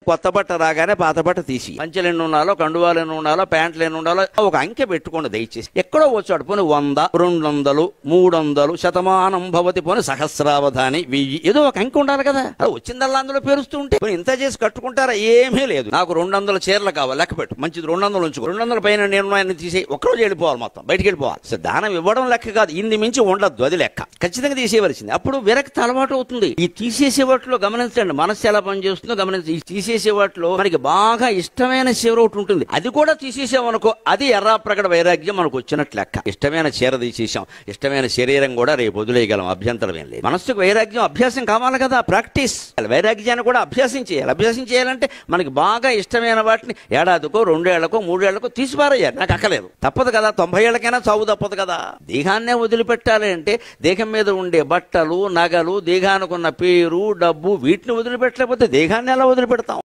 కొత్త బట్ట రాగానే పాత బట్ట తీసి పంచెలు ఎన్ని ఉండాలో, కండువాలు ఎన్ని ఉండాలో, ప్యాంట్లు ఎన్ని ఉండాలో ఒక అంకె పెట్టుకోండి దయచేసి. ఎక్కడో వచ్చాడు పోనీ 100, 200, 300, శతమానం భవతి పోనీ సహస్రావధాని 1000, ఏదో ఒక అంకె ఉండాలి కదా. అది వచ్చిందల్లా అందులో పేరుస్తూ ఉంటే ఇంత చేసి కట్టుకుంటారా? ఏమీ లేదు. నాకు 200 చీరలు కావాలి, లెక్క పెట్టు, మంచిది 200 ఉంచుకో, 200 పైన నేను తీసి ఒక్కరోజు వెళ్ళిపోవాలి, మొత్తం బయటికి వెళ్ళిపోవాలి. సో దానం ఇవ్వడం లెక్క కాదు, ఇంది మించి ఉండద్దు, అది లెక్క. ఖచ్చితంగా తీసేయవలసింది. అప్పుడు విరక్తి అలవాటు అవుతుంది. ఈ తీసేసే వాటిలో గమనించండి, మనస్సు ఎలా పనిచేస్తుందో గమనించండి. ఈ తీసేసే వాటిలో మనకి బాగా ఇష్టమైన చీర ఒకటి ఉంటుంది, అది కూడా తీసేసామనుకో, అది ఎర్రాప్రగడ వైరాగ్యం మనకు వచ్చినట్లు లెక్క. ఇష్టమైన చీర తీసేసాం, ఇష్టమైన శరీరం కూడా రేపు వదిలేయగలం, అభ్యంతరం ఏం లేదు. మనస్సుకు వైరాగ్యం అభ్యాసం కావాలి కదా, ప్రాక్టీస్. వైరాగ్యాన్ని కూడా అభ్యాసం చేయాలి. అభ్యాసం చేయాలంటే మనకి బాగా ఇష్టమైన వాటిని ఏడాదికో, 2 ఏళ్లకో, 3 ఏళ్లకో తీసిపారయ్యారు, నాకు అక్కలేదు, తప్పదు కదా. 90 ఏళ్లకైనా చావు తప్పదు కదా. దేహాన్నే వదిలిపెట్టాలి అంటే దేహం మీద ఉండే బట్టలు, నగలు, దేహానికి ఉన్న పేరు, డబ్బు, వీటిని వదిలిపెట్టలేకపోతే దేహాన్ని ఎలా వదిలిపెడతాం?